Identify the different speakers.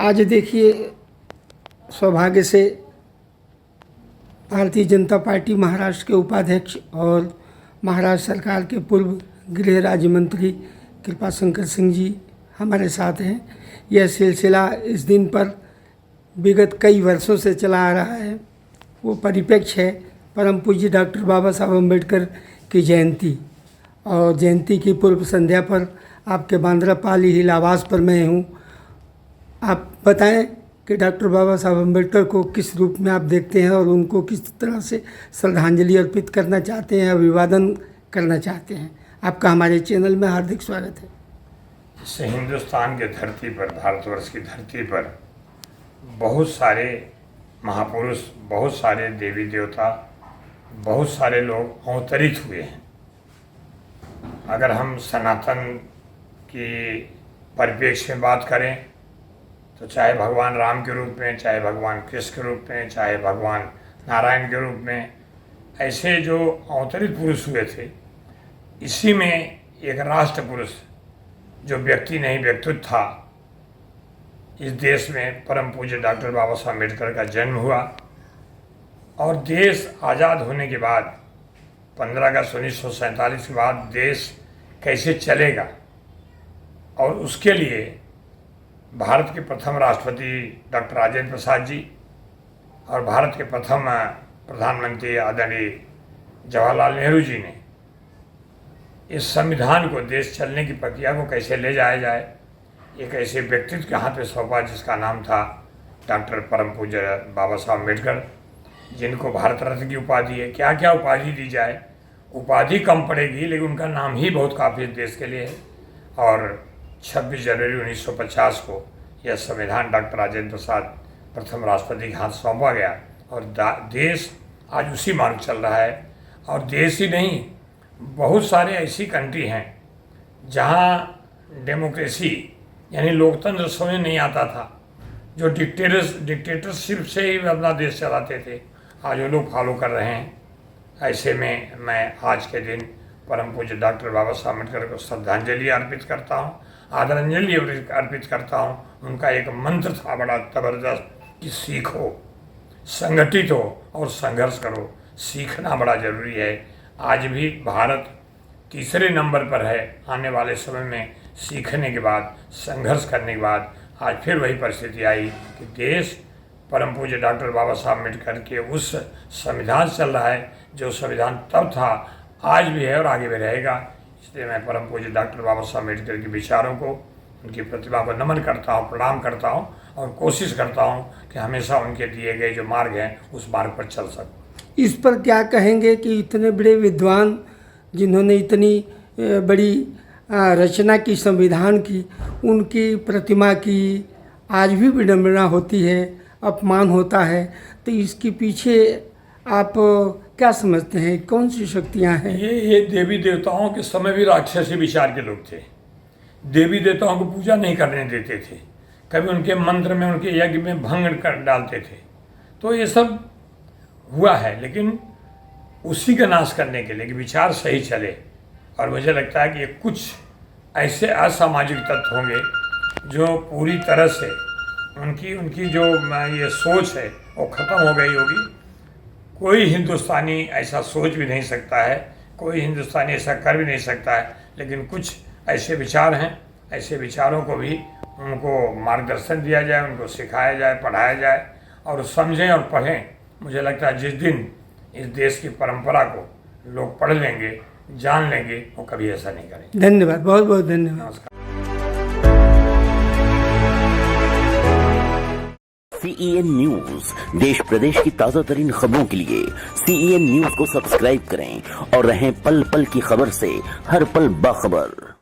Speaker 1: आज देखिए सौभाग्य से भारतीय जनता पार्टी महाराष्ट्र के उपाध्यक्ष और महाराष्ट्र सरकार के पूर्व गृह राज्य मंत्री कृपाशंकर सिंह जी हमारे साथ हैं। यह सिलसिला इस दिन पर विगत कई वर्षों से चला आ रहा है। वो परिप्रेक्ष्य है परम पूज्य डॉक्टर बाबा साहब अम्बेडकर की जयंती, और जयंती की पूर्व संध्या पर आपके बांद्रापाली हिल आवास पर मैं हूँ। आप बताएं कि डॉक्टर बाबा साहब अम्बेडकर को किस रूप में आप देखते हैं और उनको किस तरह से श्रद्धांजलि अर्पित करना चाहते हैं, अभिवादन करना चाहते हैं। आपका हमारे चैनल में हार्दिक स्वागत है।
Speaker 2: इस हिंदुस्तान की धरती पर, भारतवर्ष की धरती पर बहुत सारे महापुरुष, बहुत सारे देवी देवता, बहुत सारे लोग अवतरित हुए हैं। अगर हम सनातन की परिप्रेक्ष्य में बात करें तो चाहे भगवान राम के रूप में, चाहे भगवान कृष्ण के रूप में, चाहे भगवान नारायण के रूप में, ऐसे जो अवतरित पुरुष हुए थे, इसी में एक राष्ट्र पुरुष जो व्यक्ति नहीं व्यक्तित्व था, इस देश में परम पूज्य डॉक्टर बाबा साहब अम्बेडकर का जन्म हुआ। और देश आज़ाद होने के बाद 15 अगस्त 1947 के बाद देश कैसे चलेगा, और उसके लिए भारत के प्रथम राष्ट्रपति डॉक्टर राजेंद्र प्रसाद जी और भारत के प्रथम प्रधानमंत्री आदरणीय जवाहरलाल नेहरू जी ने इस संविधान को, देश चलने की प्रक्रिया को कैसे ले जाया जाए, एक ऐसे व्यक्तित्व के हाथ में सौंपा जिसका नाम था डॉक्टर परम पूज्य बाबा साहब अम्बेडकर, जिनको भारत रत्न की उपाधि है। क्या क्या उपाधि दी जाए, उपाधि कम पड़ेगी, लेकिन उनका नाम ही बहुत काफ़ी देश के लिए है। और 26 जनवरी 1950 को यह संविधान डॉक्टर राजेंद्र प्रसाद प्रथम राष्ट्रपति के हाथ सौंपा गया, और देश आज उसी मार्ग चल रहा है। और देश ही नहीं, बहुत सारे ऐसी कंट्री हैं जहाँ डेमोक्रेसी यानी लोकतंत्र समझ नहीं आता था, जो डिक्टेटरशिप से ही अपना देश चलाते थे, आज वो लोग फॉलो कर रहे हैं। ऐसे में मैं आज के दिन परम पूज्य डॉक्टर बाबा साहब अम्बेडकर को श्रद्धांजलि अर्पित करता हूँ, आदरांजलि अर्पित करता हूँ। उनका एक मंत्र था बड़ा ज़बरदस्त कि सीखो, संगठित हो और संघर्ष करो। सीखना बड़ा ज़रूरी है। आज भी भारत तीसरे नंबर पर है। आने वाले समय में सीखने के बाद, संघर्ष करने के बाद आज फिर वही परिस्थिति आई कि देश परम पूज्य डॉक्टर बाबा साहब अम्बेडकर के उस संविधान चल रहा है जो संविधान तब था, आज भी है और आगे भी रहेगा। इसलिए मैं परम पूज्य डॉक्टर बाबा साहब अम्बेडकर के विचारों को, उनकी प्रतिभा को नमन करता हूँ, प्रणाम करता हूँ, और कोशिश करता हूँ कि हमेशा उनके दिए गए जो मार्ग हैं उस मार्ग पर चल सकूँ।
Speaker 1: इस पर क्या कहेंगे कि इतने बड़े विद्वान जिन्होंने इतनी बड़ी रचना की, संविधान की, उनकी प्रतिमा की आज भी विडंबना होती है, अपमान होता है, तो इसके पीछे आप क्या समझते हैं, कौन सी शक्तियां हैं?
Speaker 2: ये देवी देवताओं के समय भी राक्षसी विचार के लोग थे। देवी देवताओं को पूजा नहीं करने देते थे, कभी उनके मंत्र में, उनके यज्ञ में भंग कर डालते थे। तो ये सब हुआ है, लेकिन उसी का नाश करने के लिए कि विचार सही चले। और मुझे लगता है कि कुछ ऐसे असामाजिक तत्व होंगे जो पूरी तरह से उनकी जो ये सोच है वो ख़त्म हो गई होगी। कोई हिंदुस्तानी ऐसा सोच भी नहीं सकता है, कोई हिंदुस्तानी ऐसा कर भी नहीं सकता है, लेकिन कुछ ऐसे विचार हैं, ऐसे विचारों को भी उनको मार्गदर्शन दिया जाए, उनको सिखाया जाए, पढ़ाया जाए, और समझें और पढ़ें। मुझे लगता है जिस दिन इस देश की परंपरा को लोग पढ़ लेंगे, जान लेंगे, वो कभी ऐसा नहीं करेंगे।
Speaker 1: धन्यवाद, बहुत बहुत धन्यवाद।
Speaker 2: नमस्कार।
Speaker 3: CEN न्यूज, देश प्रदेश की ताजा तरीन खबरों के लिए CEN न्यूज को सब्सक्राइब करें और रहें पल पल की खबर से हर पल बाखबर।